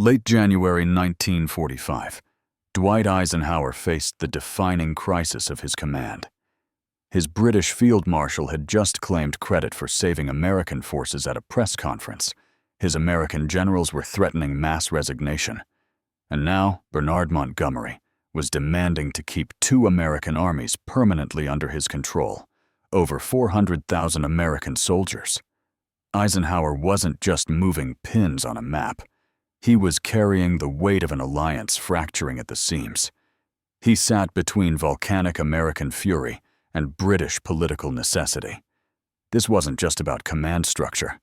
Late January 1945, Dwight Eisenhower faced the defining crisis of his command. His British field marshal had just claimed credit for saving American forces at a press conference. His American generals were threatening mass resignation. And now Bernard Montgomery was demanding to keep 2 American armies permanently under his control, over 400,000 American soldiers. Eisenhower wasn't just moving pins on a map. He was carrying the weight of an alliance fracturing at the seams. He sat between volcanic American fury and British political necessity. This wasn't just about command structure.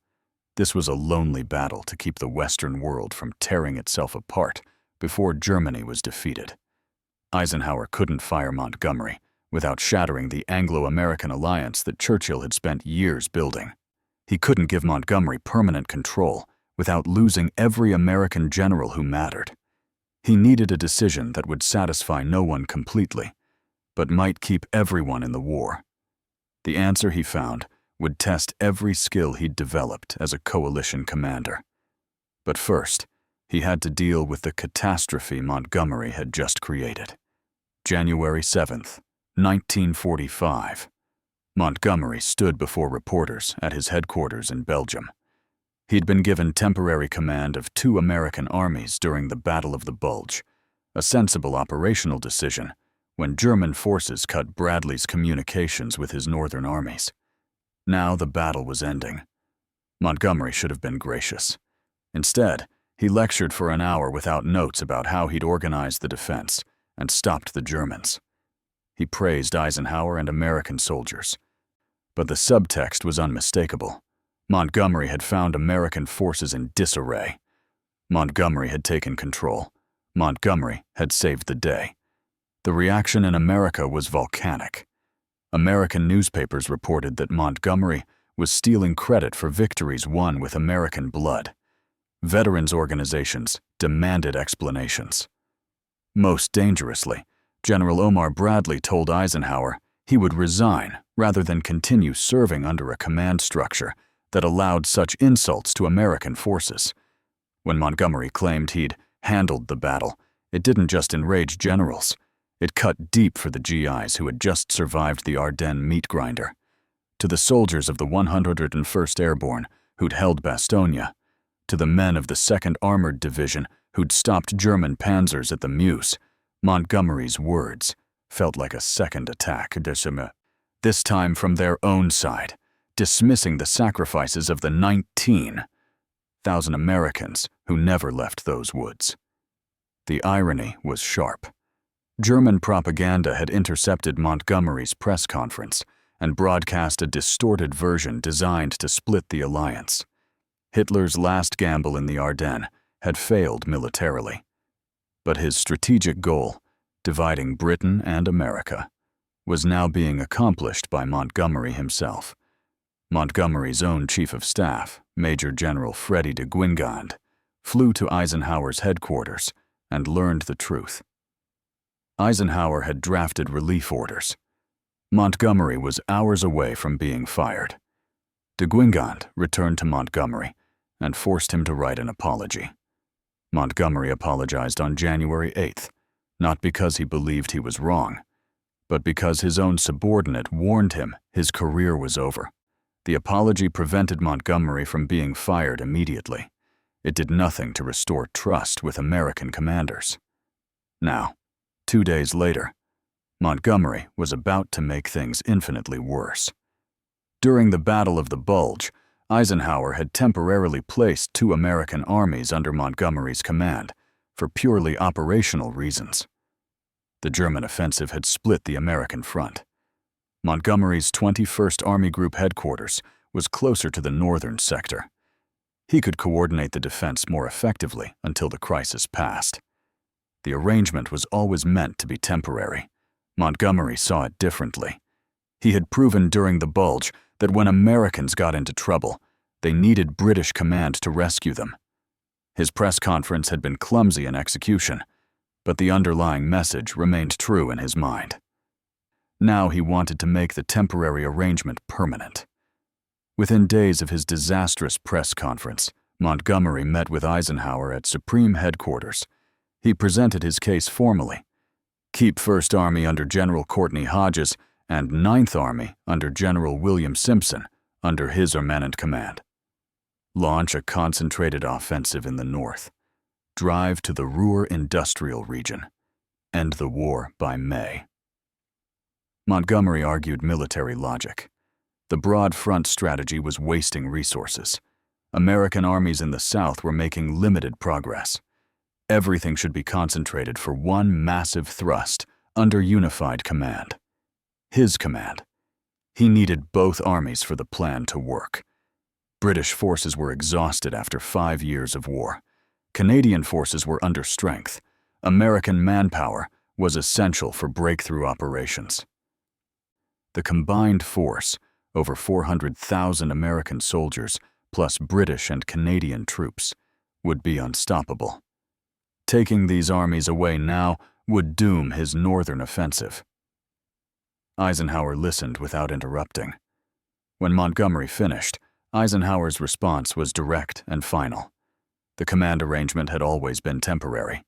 This was a lonely battle to keep the Western world from tearing itself apart before Germany was defeated. Eisenhower couldn't fire Montgomery without shattering the Anglo-American alliance that Churchill had spent years building. He couldn't give Montgomery permanent control without losing every American general who mattered. He needed a decision that would satisfy no one completely, but might keep everyone in the war. The answer he found would test every skill he'd developed as a coalition commander. But first, he had to deal with the catastrophe Montgomery had just created. January 7th, 1945. Montgomery stood before reporters at his headquarters in Belgium. He'd been given temporary command of 2 American armies during the Battle of the Bulge, a sensible operational decision when German forces cut Bradley's communications with his northern armies. Now the battle was ending. Montgomery should have been gracious. Instead, he lectured for an hour without notes about how he'd organized the defense and stopped the Germans. He praised Eisenhower and American soldiers. But the subtext was unmistakable. Montgomery had found American forces in disarray. Montgomery had taken control. Montgomery had saved the day. The reaction in America was volcanic. American newspapers reported that Montgomery was stealing credit for victories won with American blood. Veterans organizations demanded explanations. Most dangerously, General Omar Bradley told Eisenhower he would resign rather than continue serving under a command structure that allowed such insults to American forces. When Montgomery claimed he'd handled the battle, it didn't just enrage generals. It cut deep for the GIs who had just survived the Ardennes meat grinder. To the soldiers of the 101st Airborne who'd held Bastogne, to the men of the 2nd Armored Division who'd stopped German panzers at the Meuse, Montgomery's words felt like a second attack, this time from their own side, dismissing the sacrifices of the 19,000 Americans who never left those woods. The irony was sharp. German propaganda had intercepted Montgomery's press conference and broadcast a distorted version designed to split the alliance. Hitler's last gamble in the Ardennes had failed militarily. But his strategic goal, dividing Britain and America, was now being accomplished by Montgomery himself. Montgomery's own chief of staff, Major General Freddy de Guingand, flew to Eisenhower's headquarters and learned the truth. Eisenhower had drafted relief orders. Montgomery was hours away from being fired. De Guingand returned to Montgomery and forced him to write an apology. Montgomery apologized on January 8th, not because he believed he was wrong, but because his own subordinate warned him his career was over. The apology prevented Montgomery from being fired immediately. It did nothing to restore trust with American commanders. Now, 2 days later, Montgomery was about to make things infinitely worse. During the Battle of the Bulge, Eisenhower had temporarily placed 2 American armies under Montgomery's command for purely operational reasons. The German offensive had split the American front. Montgomery's 21st Army Group headquarters was closer to the northern sector. He could coordinate the defense more effectively until the crisis passed. The arrangement was always meant to be temporary. Montgomery saw it differently. He had proven during the Bulge that when Americans got into trouble, they needed British command to rescue them. His press conference had been clumsy in execution, but the underlying message remained true in his mind. Now he wanted to make the temporary arrangement permanent. Within days of his disastrous press conference, Montgomery met with Eisenhower at Supreme Headquarters. He presented his case formally. Keep 1st Army under General Courtney Hodges and 9th Army under General William Simpson under his permanent command. Launch a concentrated offensive in the north. Drive to the Ruhr industrial region. End the war by May. Montgomery argued military logic. The broad front strategy was wasting resources. American armies in the South were making limited progress. Everything should be concentrated for one massive thrust under unified command. His command. He needed both armies for the plan to work. British forces were exhausted after 5 years of war. Canadian forces were under strength. American manpower was essential for breakthrough operations. The combined force, over 400,000 American soldiers plus British and Canadian troops, would be unstoppable. Taking these armies away now would doom his northern offensive. Eisenhower listened without interrupting. When Montgomery finished, Eisenhower's response was direct and final. The command arrangement had always been temporary.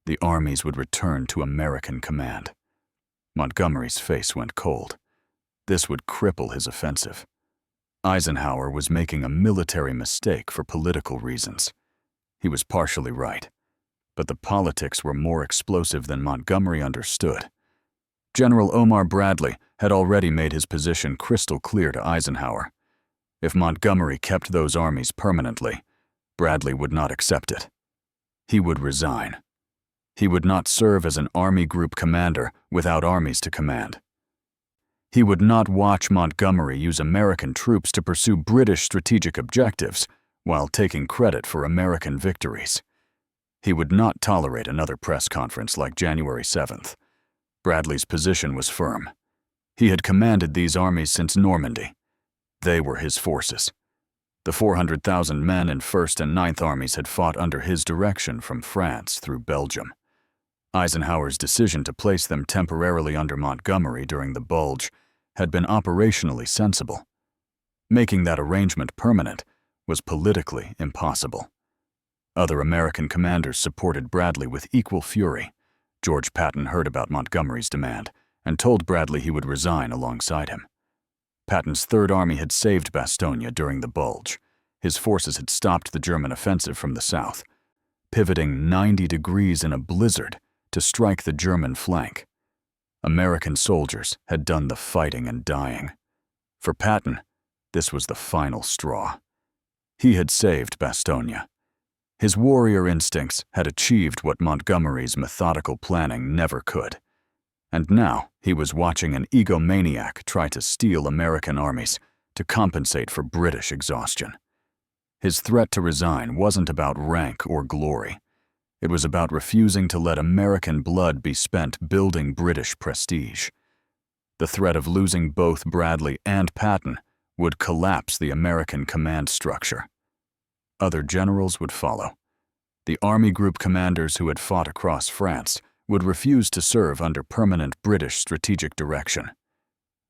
The armies would return to American command. Montgomery's face went cold. This would cripple his offensive. Eisenhower was making a military mistake for political reasons. He was partially right, but the politics were more explosive than Montgomery understood. General Omar Bradley had already made his position crystal clear to Eisenhower. If Montgomery kept those armies permanently, Bradley would not accept it. He would resign. He would not serve as an army group commander without armies to command. He would not watch Montgomery use American troops to pursue British strategic objectives while taking credit for American victories. He would not tolerate another press conference like January 7th. Bradley's position was firm. He had commanded these armies since Normandy. They were his forces. The 400,000 men in 1st and 9th Armies had fought under his direction from France through Belgium. Eisenhower's decision to place them temporarily under Montgomery during the Bulge had been operationally sensible. Making that arrangement permanent was politically impossible. Other American commanders supported Bradley with equal fury. George Patton heard about Montgomery's demand and told Bradley he would resign alongside him. Patton's 3rd Army had saved Bastogne during the Bulge. His forces had stopped the German offensive from the south, pivoting 90 degrees in a blizzard to strike the German flank. American soldiers had done the fighting and dying. For Patton, this was the final straw. He had saved Bastogne. His warrior instincts had achieved what Montgomery's methodical planning never could. And now he was watching an egomaniac try to steal American armies to compensate for British exhaustion. His threat to resign wasn't about rank or glory. It was about refusing to let American blood be spent building British prestige. The threat of losing both Bradley and Patton would collapse the American command structure. Other generals would follow. The army group commanders who had fought across France would refuse to serve under permanent British strategic direction.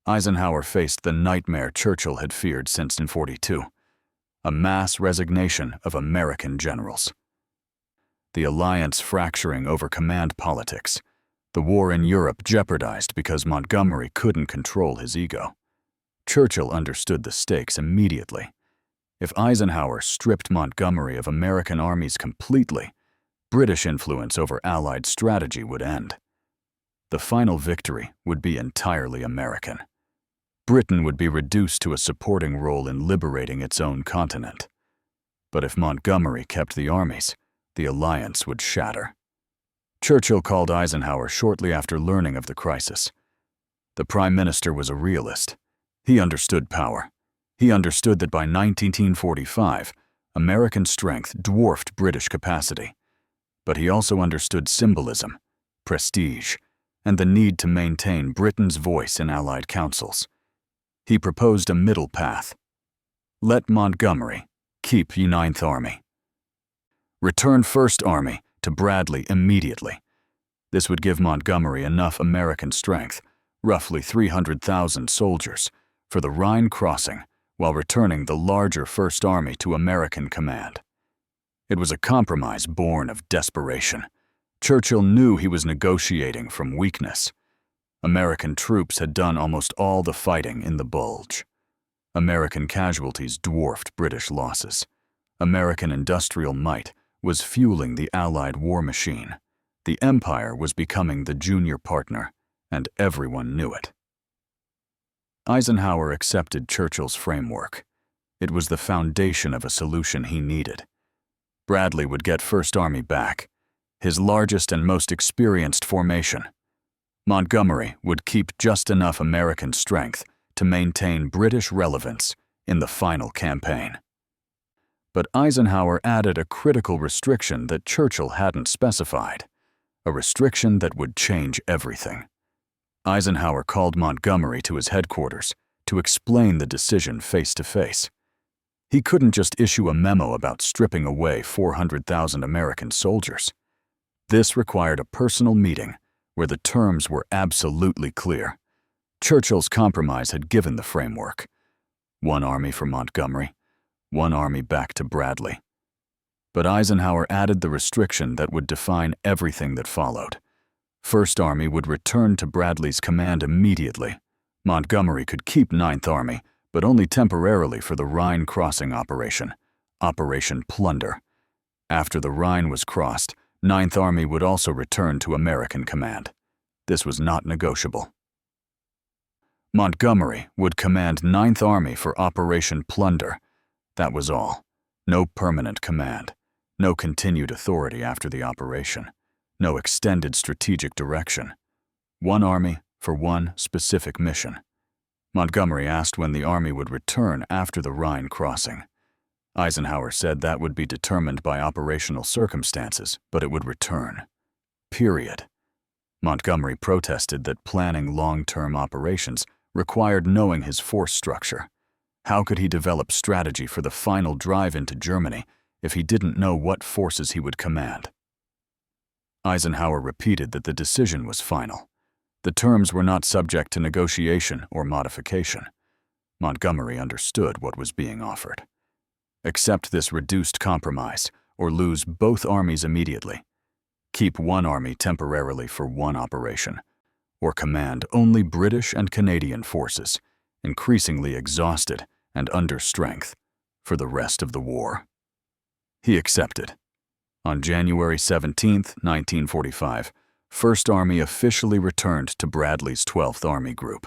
Eisenhower faced the nightmare Churchill had feared since 1942, a mass resignation of American generals. The alliance fracturing over command politics, the war in Europe jeopardized because Montgomery couldn't control his ego. Churchill understood the stakes immediately. If Eisenhower stripped Montgomery of American armies completely, British influence over Allied strategy would end. The final victory would be entirely American. Britain would be reduced to a supporting role in liberating its own continent. But if Montgomery kept the armies, the alliance would shatter. Churchill called Eisenhower shortly after learning of the crisis. The Prime Minister was a realist. He understood power. He understood that by 1945, American strength dwarfed British capacity. But he also understood symbolism, prestige, and the need to maintain Britain's voice in Allied councils. He proposed a middle path. Let Montgomery keep 9th Army. Return 1st Army to Bradley immediately. This would give Montgomery enough American strength, roughly 300,000 soldiers, for the Rhine crossing while returning the larger 1st Army to American command. It was a compromise born of desperation. Churchill knew he was negotiating from weakness. American troops had done almost all the fighting in the Bulge. American casualties dwarfed British losses. American industrial might was fueling the Allied war machine. The Empire was becoming the junior partner, and everyone knew it. Eisenhower accepted Churchill's framework. It was the foundation of a solution he needed. Bradley would get First Army back, his largest and most experienced formation. Montgomery would keep just enough American strength to maintain British relevance in the final campaign. But Eisenhower added a critical restriction that Churchill hadn't specified, a restriction that would change everything. Eisenhower called Montgomery to his headquarters to explain the decision face to face. He couldn't just issue a memo about stripping away 400,000 American soldiers. This required a personal meeting where the terms were absolutely clear. Churchill's compromise had given the framework. One army for Montgomery, one army back to Bradley. But Eisenhower added the restriction that would define everything that followed. First Army would return to Bradley's command immediately. Montgomery could keep Ninth Army, but only temporarily for the Rhine crossing operation, Operation Plunder. After the Rhine was crossed, Ninth Army would also return to American command. This was not negotiable. Montgomery would command Ninth Army for Operation Plunder. That was all. No permanent command. No continued authority after the operation. No extended strategic direction. One army for one specific mission. Montgomery asked when the army would return after the Rhine crossing. Eisenhower said that would be determined by operational circumstances, but it would return. Period. Montgomery protested that planning long-term operations required knowing his force structure. How could he develop strategy for the final drive into Germany if he didn't know what forces he would command? Eisenhower repeated that the decision was final. The terms were not subject to negotiation or modification. Montgomery understood what was being offered. Accept this reduced compromise, or lose both armies immediately. Keep one army temporarily for one operation, or command only British and Canadian forces, increasingly exhausted and under strength, for the rest of the war. He accepted. On January 17, 1945, First Army officially returned to Bradley's 12th Army Group.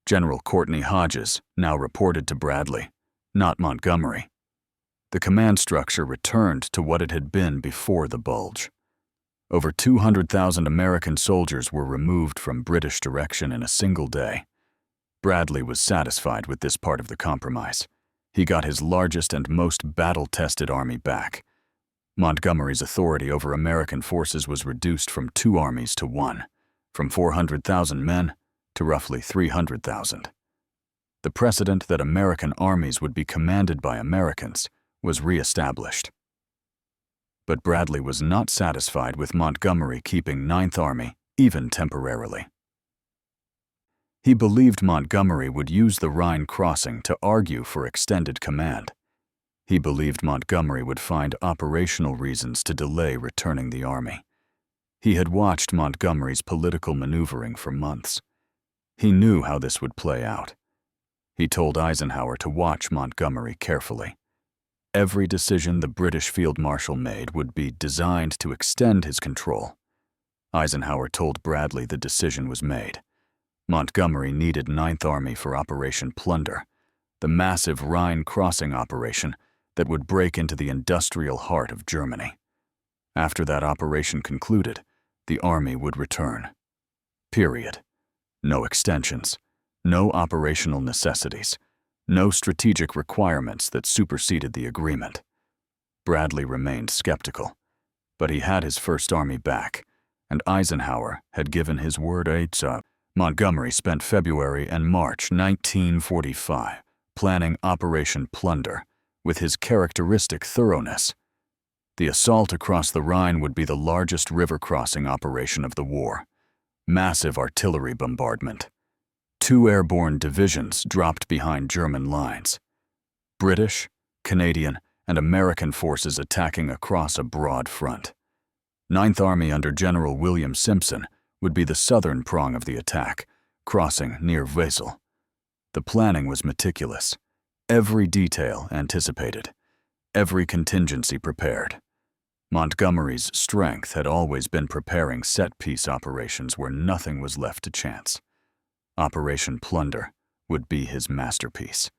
General Courtney Hodges now reported to Bradley, not Montgomery. The command structure returned to what it had been before the Bulge. Over 200,000 American soldiers were removed from British direction in a single day. Bradley was satisfied with this part of the compromise. He got his largest and most battle-tested army back. Montgomery's authority over American forces was reduced from 2 armies to 1, from 400,000 men to roughly 300,000. The precedent that American armies would be commanded by Americans was re-established. But Bradley was not satisfied with Montgomery keeping Ninth Army, even temporarily. He believed Montgomery would use the Rhine crossing to argue for extended command. He believed Montgomery would find operational reasons to delay returning the army. He had watched Montgomery's political maneuvering for months. He knew how this would play out. He told Eisenhower to watch Montgomery carefully. Every decision the British Field Marshal made would be designed to extend his control. Eisenhower told Bradley the decision was made. Montgomery needed Ninth Army for Operation Plunder, the massive Rhine crossing operation that would break into the industrial heart of Germany. After that operation concluded, the army would return. Period. No extensions, no operational necessities, no strategic requirements that superseded the agreement. Bradley remained skeptical, but he had his First Army back, and Eisenhower had given his word. Montgomery spent February and March 1945 planning Operation Plunder with his characteristic thoroughness. The assault across the Rhine would be the largest river crossing operation of the war. Massive artillery bombardment. 2 airborne divisions dropped behind German lines. British, Canadian, and American forces attacking across a broad front. Ninth Army under General William Simpson would be the southern prong of the attack, crossing near Wesel. The planning was meticulous. Every detail anticipated. Every contingency prepared. Montgomery's strength had always been preparing set-piece operations where nothing was left to chance. Operation Plunder would be his masterpiece.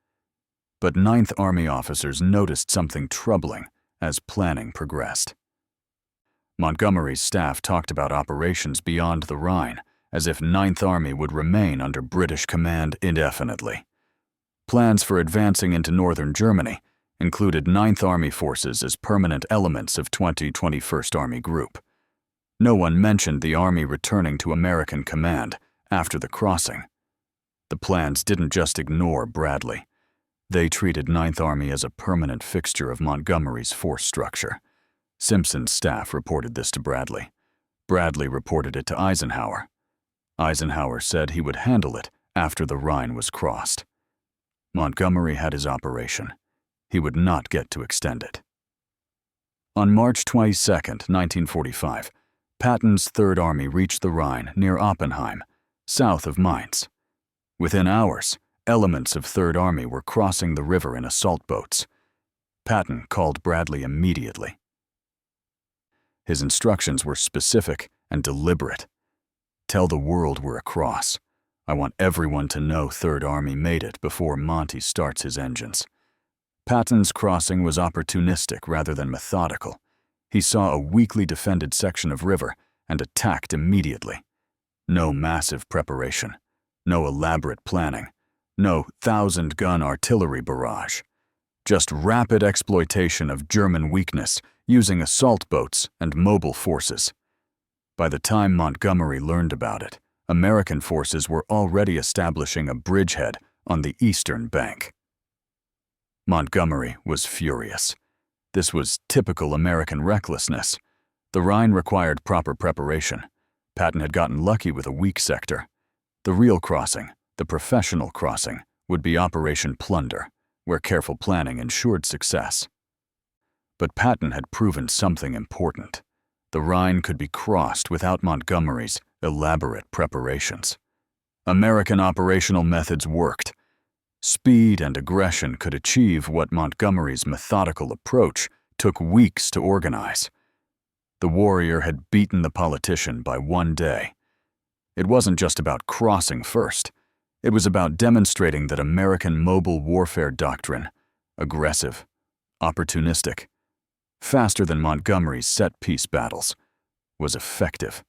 But Ninth Army officers noticed something troubling as planning progressed. Montgomery's staff talked about operations beyond the Rhine, as if Ninth Army would remain under British command indefinitely. Plans for advancing into northern Germany included Ninth Army forces as permanent elements of 21st Army Group. No one mentioned the Army returning to American command after the crossing. The plans didn't just ignore Bradley. They treated Ninth Army as a permanent fixture of Montgomery's force structure. Simpson's staff reported this to Bradley. Bradley reported it to Eisenhower. Eisenhower said he would handle it after the Rhine was crossed. Montgomery had his operation. He would not get to extend it. On March 22, 1945, Patton's Third Army reached the Rhine near Oppenheim, south of Mainz. Within hours, elements of Third Army were crossing the river in assault boats. Patton called Bradley immediately. His instructions were specific and deliberate. Tell the world we're across. I want everyone to know Third Army made it before Monty starts his engines. Patton's crossing was opportunistic rather than methodical. He saw a weakly defended section of river and attacked immediately. No massive preparation. No elaborate planning. No 1,000-gun artillery barrage. Just rapid exploitation of German weakness using assault boats and mobile forces. By the time Montgomery learned about it, American forces were already establishing a bridgehead on the eastern bank. Montgomery was furious. This was typical American recklessness. The Rhine required proper preparation. Patton had gotten lucky with a weak sector. The real crossing, the professional crossing, would be Operation Plunder, where careful planning ensured success. But Patton had proven something important. The Rhine could be crossed without Montgomery's elaborate preparations. American operational methods worked. Speed and aggression could achieve what Montgomery's methodical approach took weeks to organize. The warrior had beaten the politician by one day. It wasn't just about crossing first. It was about demonstrating that American mobile warfare doctrine, aggressive, opportunistic, faster than Montgomery's set-piece battles, was effective.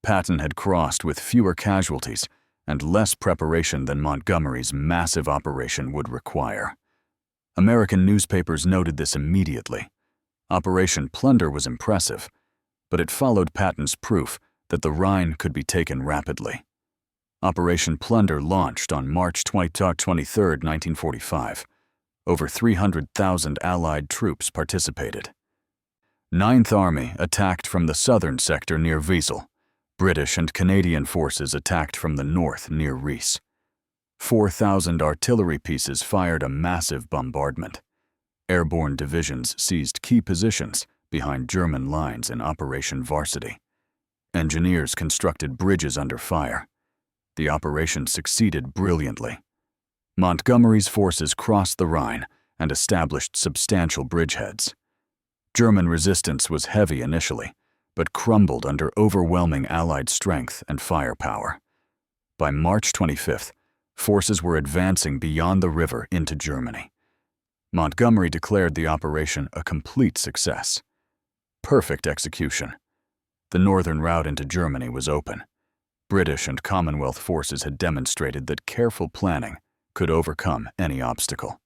Patton had crossed with fewer casualties and less preparation than Montgomery's massive operation would require. American newspapers noted this immediately. Operation Plunder was impressive, but it followed Patton's proof that the Rhine could be taken rapidly. Operation Plunder launched on March 23, 1945. Over 300,000 Allied troops participated. Ninth Army attacked from the southern sector near Wesel. British and Canadian forces attacked from the north near Rhine. 4,000 artillery pieces fired a massive bombardment. Airborne divisions seized key positions behind German lines in Operation Varsity. Engineers constructed bridges under fire. The operation succeeded brilliantly. Montgomery's forces crossed the Rhine and established substantial bridgeheads. German resistance was heavy initially, but crumbled under overwhelming Allied strength and firepower. By March 25th, forces were advancing beyond the river into Germany. Montgomery declared the operation a complete success. Perfect execution. The northern route into Germany was open. British and Commonwealth forces had demonstrated that careful planning could overcome any obstacle.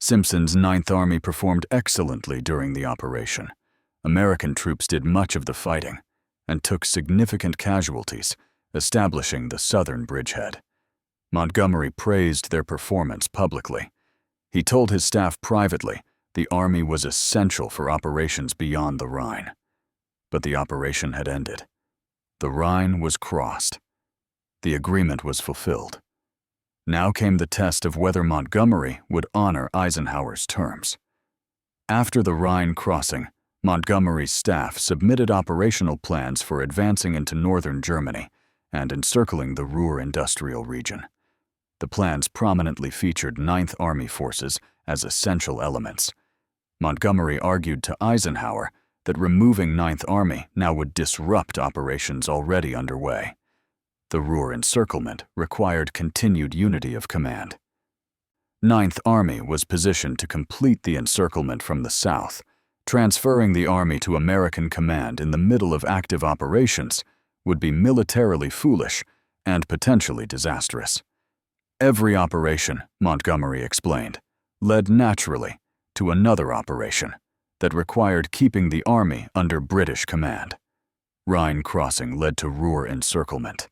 Simpson's Ninth Army performed excellently during the operation. American troops did much of the fighting and took significant casualties, establishing the southern bridgehead. Montgomery praised their performance publicly. He told his staff privately the Army was essential for operations beyond the Rhine. But the operation had ended. The Rhine was crossed. The agreement was fulfilled. Now came the test of whether Montgomery would honor Eisenhower's terms. After the Rhine crossing, Montgomery's staff submitted operational plans for advancing into northern Germany and encircling the Ruhr industrial region. The plans prominently featured Ninth Army forces as essential elements. Montgomery argued to Eisenhower that removing Ninth Army now would disrupt operations already underway. The Ruhr encirclement required continued unity of command. Ninth Army was positioned to complete the encirclement from the south. Transferring the army to American command in the middle of active operations would be militarily foolish and potentially disastrous. Every operation, Montgomery explained, led naturally to another operation that required keeping the army under British command. Rhine crossing led to Ruhr encirclement.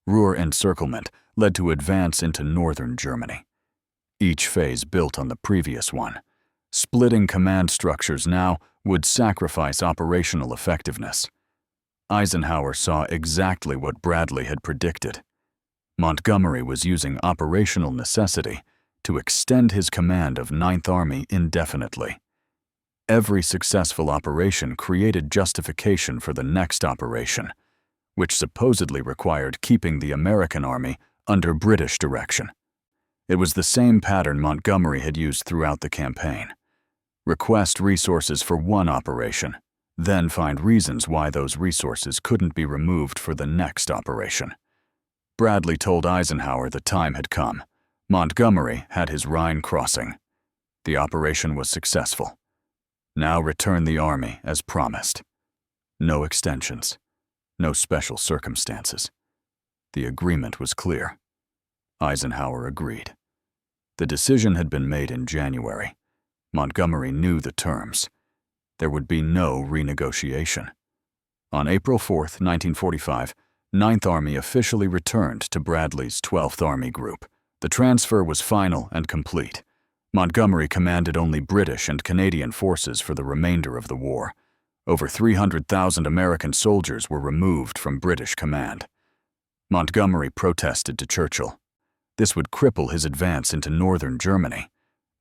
Ruhr encirclement led to advance into northern Germany. Each phase built on the previous one. Splitting command structures now would sacrifice operational effectiveness. Eisenhower saw exactly what Bradley had predicted. Montgomery was using operational necessity to extend his command of Ninth Army indefinitely. Every successful operation created justification for the next operation, which supposedly required keeping the American army under British direction. It was the same pattern Montgomery had used throughout the campaign. Request resources for one operation, then find reasons why those resources couldn't be removed for the next operation. Bradley told Eisenhower the time had come. Montgomery had his Rhine crossing. The operation was successful. Now return the army as promised. No extensions. No special circumstances. The agreement was clear. Eisenhower agreed. The decision had been made in January. Montgomery knew the terms. There would be no renegotiation. On April 4, 1945, Ninth Army officially returned to Bradley's 12th Army Group. The transfer was final and complete. Montgomery commanded only British and Canadian forces for the remainder of the war. Over 300,000 American soldiers were removed from British command. Montgomery protested to Churchill. This would cripple his advance into northern Germany.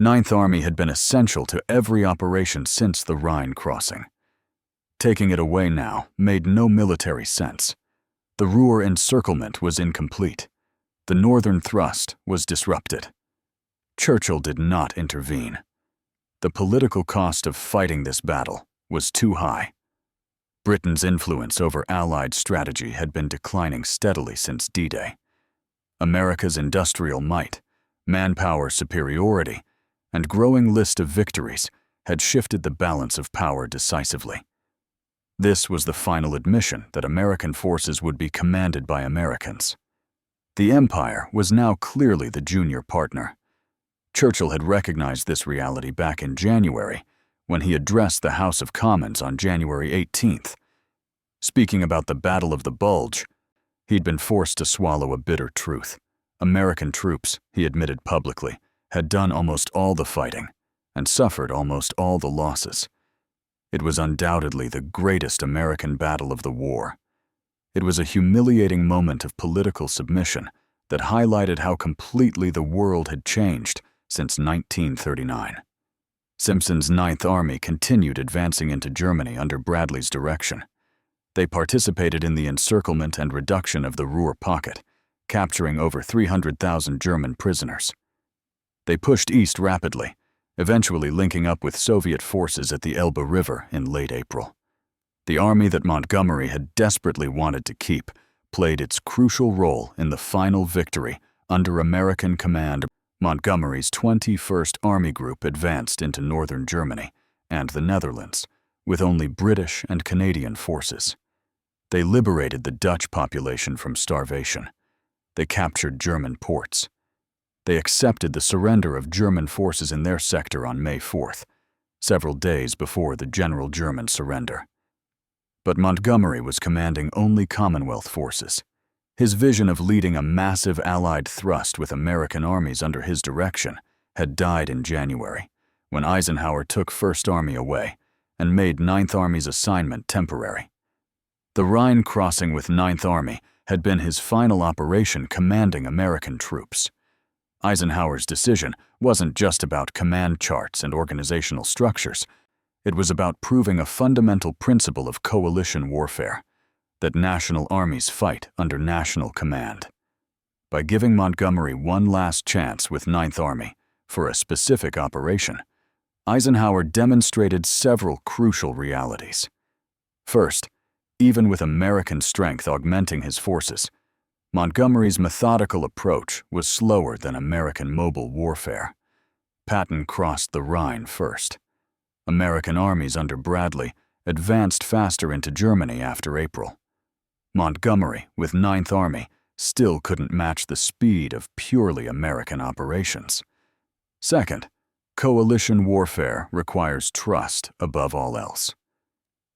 Ninth Army had been essential to every operation since the Rhine crossing. Taking it away now made no military sense. The Ruhr encirclement was incomplete. The northern thrust was disrupted. Churchill did not intervene. The political cost of fighting this battle was too high. Britain's influence over Allied strategy had been declining steadily since D-Day. America's industrial might, manpower superiority, and growing list of victories had shifted the balance of power decisively. This was the final admission that American forces would be commanded by Americans. The Empire was now clearly the junior partner. Churchill had recognized this reality back in January when he addressed the House of Commons on January 18th. Speaking about the Battle of the Bulge, he'd been forced to swallow a bitter truth. American troops, he admitted publicly, had done almost all the fighting and suffered almost all the losses. It was undoubtedly the greatest American battle of the war. It was a humiliating moment of political submission that highlighted how completely the world had changed since 1939. Simpson's Ninth Army continued advancing into Germany under Bradley's direction. They participated in the encirclement and reduction of the Ruhr pocket, capturing over 300,000 German prisoners. They pushed east rapidly, eventually linking up with Soviet forces at the Elbe River in late April. The army that Montgomery had desperately wanted to keep played its crucial role in the final victory under American command. Montgomery's 21st Army Group advanced into northern Germany and the Netherlands with only British and Canadian forces. They liberated the Dutch population from starvation. They captured German ports. They accepted the surrender of German forces in their sector on May 4th, several days before the general German surrender. But Montgomery was commanding only Commonwealth forces. His vision of leading a massive Allied thrust with American armies under his direction had died in January, when Eisenhower took First Army away and made Ninth Army's assignment temporary. The Rhine crossing with Ninth Army had been his final operation commanding American troops. Eisenhower's decision wasn't just about command charts and organizational structures. It was about proving a fundamental principle of coalition warfare, that national armies fight under national command. By giving Montgomery one last chance with Ninth Army for a specific operation, Eisenhower demonstrated several crucial realities. First, even with American strength augmenting his forces, Montgomery's methodical approach was slower than American mobile warfare. Patton crossed the Rhine first. American armies under Bradley advanced faster into Germany after April. Montgomery, with Ninth Army, still couldn't match the speed of purely American operations. Second, coalition warfare requires trust above all else.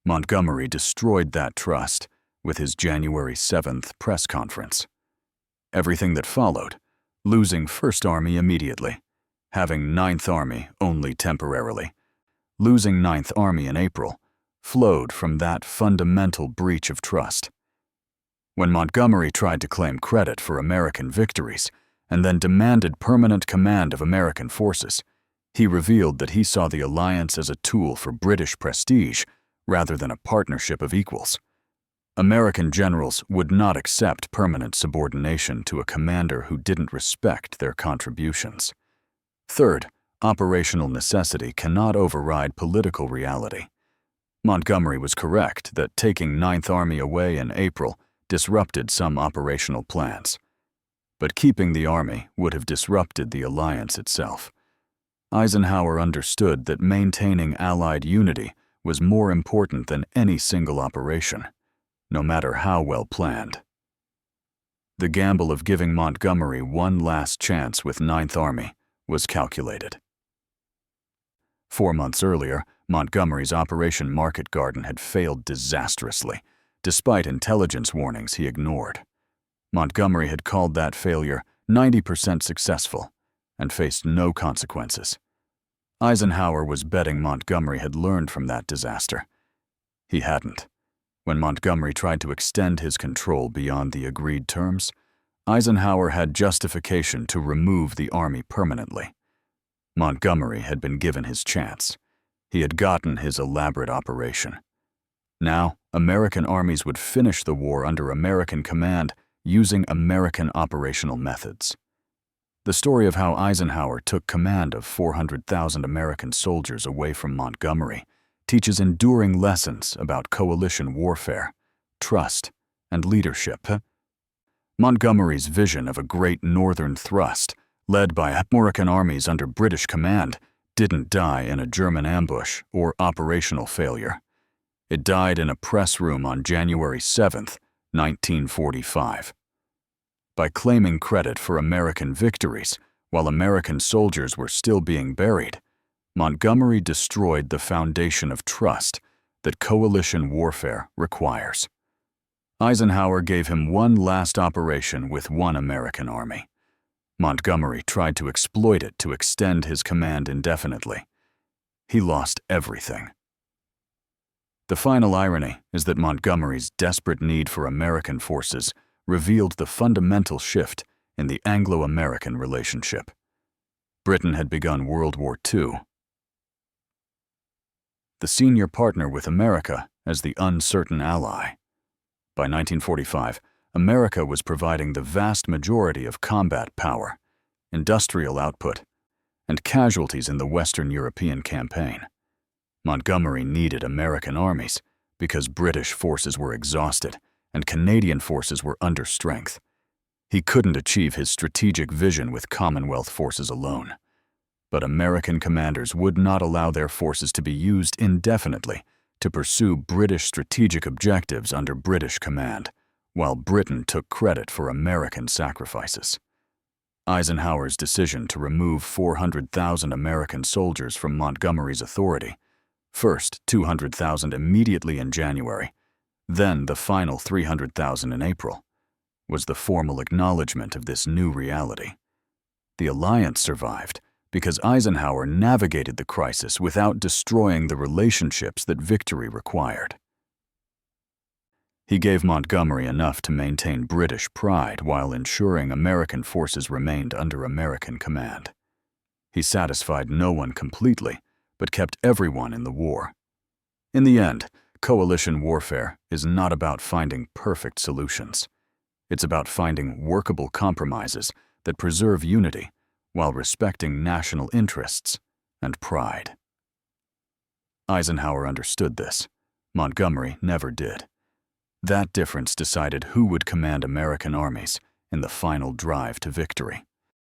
Montgomery destroyed that trust with his January 7th press conference. Everything that followed, losing First Army immediately, having Ninth Army only temporarily, losing Ninth Army in April, flowed from that fundamental breach of trust. When Montgomery tried to claim credit for American victories and then demanded permanent command of American forces, he revealed that he saw the alliance as a tool for British prestige rather than a partnership of equals. American generals would not accept permanent subordination to a commander who didn't respect their contributions. Third, operational necessity cannot override political reality. Montgomery was correct that taking Ninth Army away in April disrupted some operational plans. But keeping the army would have disrupted the alliance itself. Eisenhower understood that maintaining Allied unity was more important than any single operation, no matter how well planned. The gamble of giving Montgomery one last chance with Ninth Army was calculated. 4 months earlier, Montgomery's Operation Market Garden had failed disastrously, despite intelligence warnings he ignored. Montgomery had called that failure 90% successful and faced no consequences. Eisenhower was betting Montgomery had learned from that disaster. He hadn't. When Montgomery tried to extend his control beyond the agreed terms, Eisenhower had justification to remove the army permanently. Montgomery had been given his chance. He had gotten his elaborate operation. Now, American armies would finish the war under American command using American operational methods. The story of how Eisenhower took command of 400,000 American soldiers away from Montgomery teaches enduring lessons about coalition warfare, trust, and leadership. Montgomery's vision of a great northern thrust, led by American armies under British command, didn't die in a German ambush or operational failure. It died in a press room on January 7, 1945. By claiming credit for American victories while American soldiers were still being buried, Montgomery destroyed the foundation of trust that coalition warfare requires. Eisenhower gave him one last operation with one American army. Montgomery tried to exploit it to extend his command indefinitely. He lost everything. The final irony is that Montgomery's desperate need for American forces revealed the fundamental shift in the Anglo-American relationship. Britain had begun World War II. The senior partner with America as the uncertain ally. By 1945, America was providing the vast majority of combat power, industrial output, and casualties in the Western European campaign. Montgomery needed American armies because British forces were exhausted and Canadian forces were under strength. He couldn't achieve his strategic vision with Commonwealth forces alone. But American commanders would not allow their forces to be used indefinitely to pursue British strategic objectives under British command, while Britain took credit for American sacrifices. Eisenhower's decision to remove 400,000 American soldiers from Montgomery's authority, first 200,000 immediately in January, then the final 300,000 in April, was the formal acknowledgement of this new reality. The alliance survived because Eisenhower navigated the crisis without destroying the relationships that victory required. He gave Montgomery enough to maintain British pride while ensuring American forces remained under American command. He satisfied no one completely, but kept everyone in the war. In the end, coalition warfare is not about finding perfect solutions. It's about finding workable compromises that preserve unity while respecting national interests and pride. Eisenhower understood this. Montgomery never did. That difference decided who would command American armies in the final drive to victory.